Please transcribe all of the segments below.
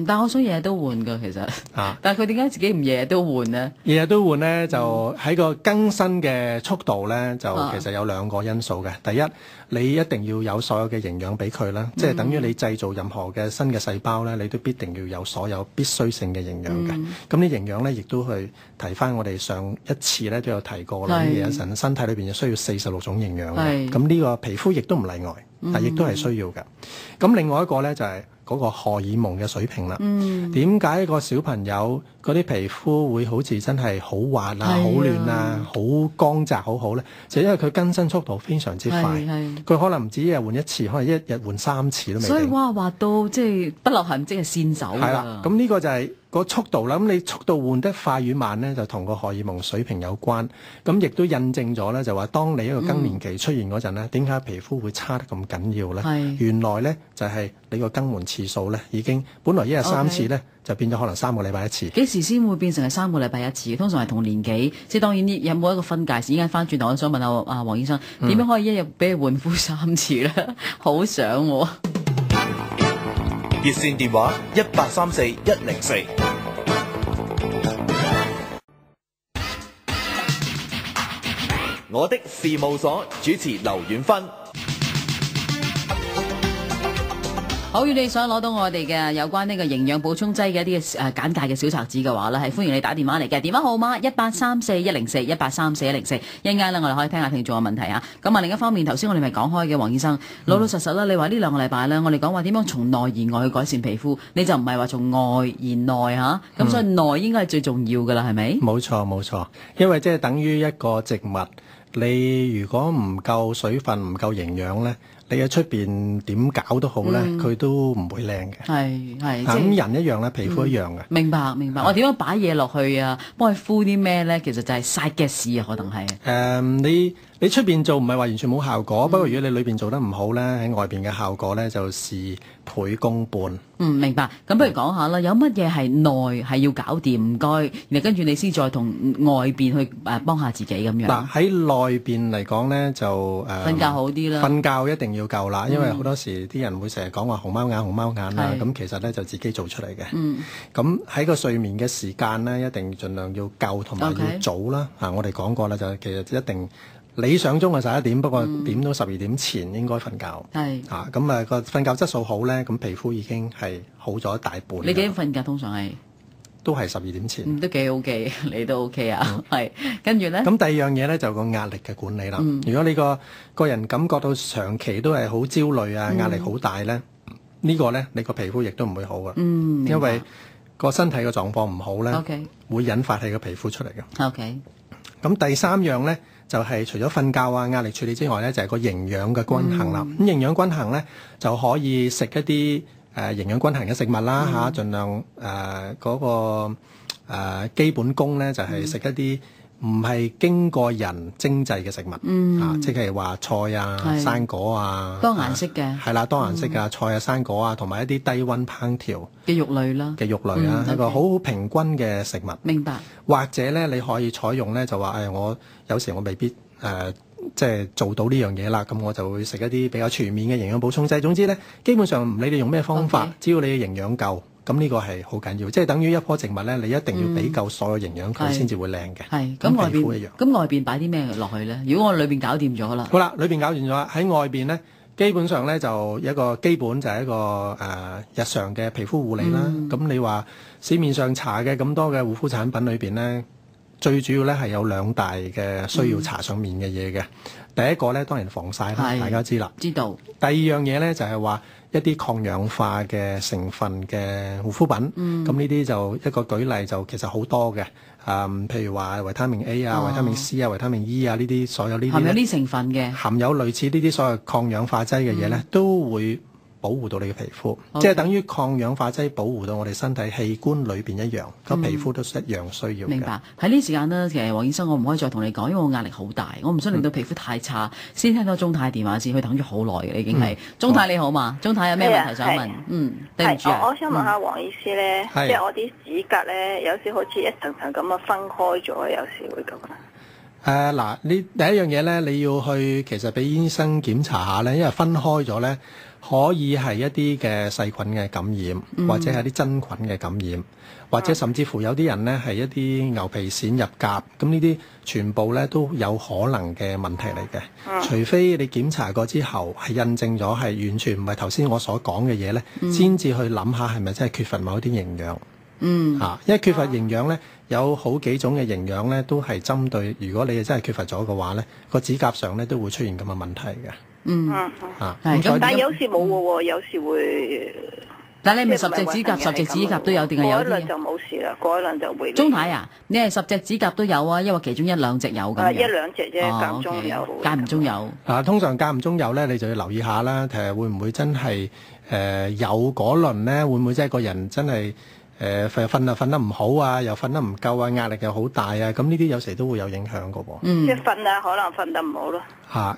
但我想日日都換㗎，其實。但係佢點解自己唔日日都換呢？日日都換咧，就喺個更新嘅速度咧，就其實有兩個因素嘅。第一，你一定要有所有嘅營養俾佢啦，即係等於你製造任何嘅新嘅細胞咧，你都必定要有所有必須性嘅營養嘅。咁啲營養咧，亦都去提翻我哋上一次咧都有提過啦。有人身體裏邊需要46種營養嘅，咁呢個皮膚亦都唔例外，但亦都係需要嘅。咁另外一個咧就係嗰個荷爾蒙嘅水平啦。點解個小朋友嗰啲皮膚會好似真係好滑啊、好嫩啊、好光澤好好咧？就因為佢更新速度非常之快，佢可能唔止一日換一次，可能一日換3次都未定。所以滑到即係不留痕跡係先走㗎。係啦，咁呢個就係個速度啦。咁你速度換得快與慢咧，就同個荷爾蒙水平有關。咁亦都印證咗咧，就話當你一個更年期出現嗰陣咧，點解皮膚會差得咁緊要咧？原來咧就係你個更換次數咧，已經本來一日3次咧，就變咗可能3個禮拜一次。幾時先會變成係3個禮拜一次？通常係同年紀，即係當然有冇一個分界線？依家翻轉頭，我想問下阿黃醫生，點樣可以一日俾你換膚3次咧？好想喎！熱線電話1834-104。我的事務所主持劉遠芬。好，如果你想攞到我哋嘅有關呢個營養補充劑嘅一啲嘅簡介嘅小冊子嘅話咧，係歡迎你打電話嚟嘅，電話號碼1834-104 1834-104。一陣間咧，我哋可以聽下聽眾嘅問題啊。咁啊，另一方面，頭先我哋咪講開嘅，黃醫生老老實實啦，你話呢2個禮拜咧，我哋講話點樣從內而外去改善皮膚，你就唔係話從外而內嚇，咁所以內應該係最重要㗎啦，係咪？冇錯冇錯，因為即係等於一個植物，你如果唔夠水分、唔夠營養咧，你喺出邊點搞都好咧，佢都唔會靚嘅。係咁人一樣咧，皮膚一樣嘅。明白。我點樣擺嘢落去啊？幫佢敷啲咩咧？其實就係嘥嘅事啊，可能係。你出邊做唔係話完全冇效果，不過如果你裏邊做得唔好咧，喺外邊嘅效果咧就事倍功半。明白。咁不如講下啦，有乜嘢係內係要搞掂？唔該，然後跟住你先再同外邊去幫下自己咁樣。嗱，喺內邊嚟講咧就瞓覺好啲啦。瞓覺一定要夠啦，因為好多時啲人會成日講話熊貓眼啦，咁其實咧就自己做出嚟嘅。咁喺個睡眠嘅時間咧，一定盡量要夠同埋要早啦。我哋講過啦，就其實一定。理想中係11點，不過點到12點前應該瞓覺。咁個瞓覺質素好咧，咁皮膚已經係好咗一大半。你幾點瞓覺？通常係都係12點前。都幾 OK，你都 OK 啊。跟住咧。咁第二樣嘢咧就個壓力嘅管理啦。如果你個人感覺到長期都係好焦慮啊，壓力好大咧，呢個咧你個皮膚亦都唔會好嘅。因為個身體嘅狀況唔好咧，會引發起個皮膚出嚟嘅。咁第3樣咧。就係除咗瞓覺啊、壓力處理之外咧，就係個營養嘅均衡啦。咁營養均衡咧，就可以食一啲營養均衡嘅食物啦嚇，盡量嗰個基本功咧，就係食一啲唔係經過人精製嘅食物，即係話菜啊、生果啊，多顏色嘅，係啦，多顏色嘅菜啊、生果啊，同埋一啲低溫烹調嘅肉類啦，一個好平均嘅食物。明白。或者咧，你可以採用咧，就話我有時我未必即係做到呢樣嘢啦，咁我就會食一啲比較全面嘅營養補充劑。總之咧，基本上唔理你用咩方法，只要你嘅營養夠。咁呢個係好緊要，即係等於一棵植物咧，你一定要俾夠所有營養佢先至會靚嘅。咁外邊咁外邊擺啲咩落去咧？如果我裏邊搞掂咗啦，好啦，裏邊搞掂咗，喺外邊咧，基本上咧就一個基本就係一個日常嘅皮膚護理啦。咁你話市面上搽嘅咁多嘅護膚產品裏邊咧，最主要咧係有2大嘅需要搽上面嘅嘢嘅。第一個咧當然防曬啦，大家知啦。知道。第二樣嘢咧就係話一啲抗氧化嘅成分嘅護膚品。咁呢啲就一個舉例就其實好多嘅。譬如話維他命 A 啊、維他命 C 啊、維他命 E 啊呢啲所有呢啲含有啲成分嘅，含有類似呢啲所謂抗氧化劑嘅嘢咧，都會保護到你嘅皮膚，即係等於抗氧化劑保護到我哋身體器官裏邊一樣，個皮膚都一樣需要嘅。明白。喺呢時間呢，其實黃醫生，我唔可以再同你講，因為我壓力好大，我唔想令到皮膚太差。先聽到鐘太電話先，佢等咗好耐嘅，已經係。鐘太你好嘛？鐘太有咩問題想問？對唔住啊。我想問下黃醫師咧，即係我啲指甲咧，有時好似一層層咁啊分開咗，有時會咁啊。嗱，呢第一樣嘢咧，你要去其實俾醫生檢查下咧，因為分開咗咧。可以係一啲嘅細菌嘅感染，或者係一啲真菌嘅感染，或者甚至乎有啲人呢係一啲牛皮癬入甲，咁呢啲全部呢都有可能嘅問題嚟嘅。除非你檢查過之後係印證咗係完全唔係頭先我所講嘅嘢呢，先至去諗下係咪真係缺乏某一啲營養。因為缺乏營養呢，有好幾種嘅營養呢都係針對，如果你係真係缺乏咗嘅話呢，個指甲上呢都會出現咁嘅問題嘅。但係有時冇嘅喎，有時會。但係你咪10隻指甲，10隻指甲都有定係有啲？過一輪就冇事啦，過一輪就會。鍾太啊，你係10隻指甲都有啊，因為其中1、2隻有咁。一兩隻啫，間唔中有。間唔中有。通常間唔中有咧，你就要留意下啦。其實會唔會真係有嗰輪咧？會唔會即係個人真係瞓得唔好啊，又瞓得唔夠啊，壓力又好大啊？咁呢啲有時都會有影響㗎喎。即係瞓啊，可能瞓得唔好咯。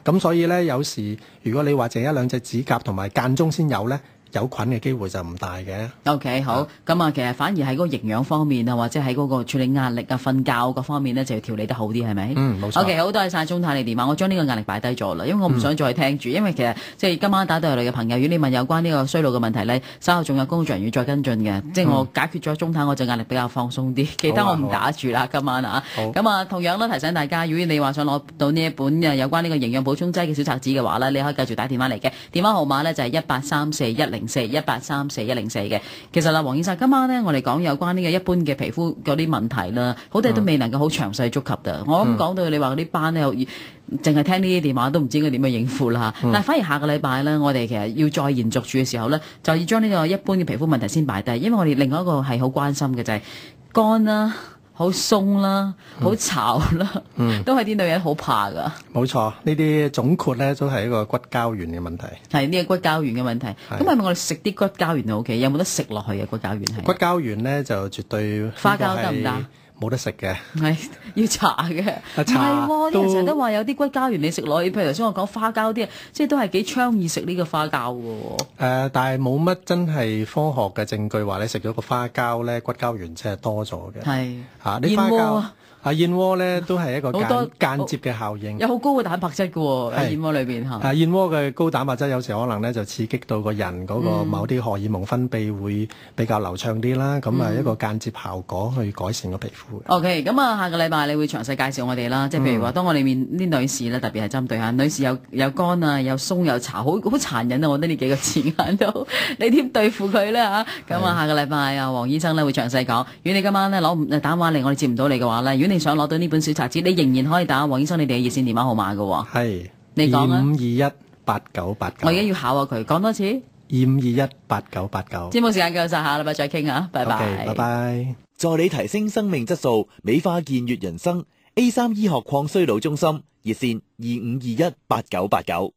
咁所以咧，有時如果你話淨1、2隻指甲同埋間中先有咧，有菌嘅機會就唔大嘅。OK， 好。咁啊，其實反而喺嗰個營養方面啊，或者喺嗰個處理壓力啊、瞓覺嗰方面咧，就要調理得好啲，係咪？冇錯。OK，好，多謝晒鍾太你電話，我將呢個壓力擺低咗啦，因為我唔想再聽住，因為其實即係今晚打到嚟嘅朋友，如果你問有關呢個衰老嘅問題咧，稍後仲有工作人員再跟進嘅，即係我解決咗鍾太，我就壓力比較放鬆啲，其他我唔打住啦，今晚啊。咁啊，同樣咧提醒大家，如果你話想攞到呢一本有關呢個營養補充劑嘅小冊子嘅話咧，你可以繼續打電話嚟嘅，電話號碼咧就係1834104嘅。其實啦，黃醫生，今晚咧我哋講有關呢個一般嘅皮膚嗰啲問題啦，好多都未能夠好詳細觸及嘅。我咁講到你話嗰啲斑咧，淨係聽呢啲電話都唔知應該點樣應付啦。但係反而下個禮拜咧，我哋其實要再延續住嘅時候咧，就要將呢個一般嘅皮膚問題先擺低，因為我哋另外一個係好關心嘅就係乾啦。好鬆啦，好巢啦，都係啲女人好怕噶。冇錯，呢啲總括咧都係一個骨膠原嘅問題。係呢個骨膠原嘅問題。咁係咪我哋食啲骨膠原就 OK？有冇得食落去嘅骨膠原係？骨膠原咧就絕對花膠得唔得？冇得食嘅，係要搽嘅。唔係喎，啲人成日都話有啲骨膠原你食落去，譬如頭先我講花膠啲，即係都係幾倡議食呢個花膠嘅。但係冇乜真係科學嘅證據話你食咗個花膠咧，骨膠原真係多咗嘅。係啲花膠。燕窩咧都係一個間接嘅效應，有好高嘅蛋白質嘅喎，燕窩裏邊嚇。燕窩嘅高蛋白質有時可能咧就刺激到個人嗰個某啲荷爾蒙分泌會比較流暢啲啦，咁一個間接效果去改善個皮膚。OK，咁下個禮拜你會詳細介紹我哋啦，即係譬如話當我哋面啲女士咧，特別係針對下女士有乾啊、有鬆有巢，好殘忍啊！我覺得呢幾個字眼都你點對付佢咧嚇？咁下個禮拜黃醫生咧會詳細講。如果你今晚咧打電話嚟，我哋接唔到你嘅話咧，如果你想攞到呢本小冊子，你仍然可以打黃醫生你哋嘅熱線電話號碼嘅。係，你講啊。25218989。我而家要考下佢，講多次。25218989。節目時間夠晒，下禮拜再傾啊，拜拜。拜拜。助你提升生命質素，美化健悅人生。A3 醫學抗衰老中心熱線25218989。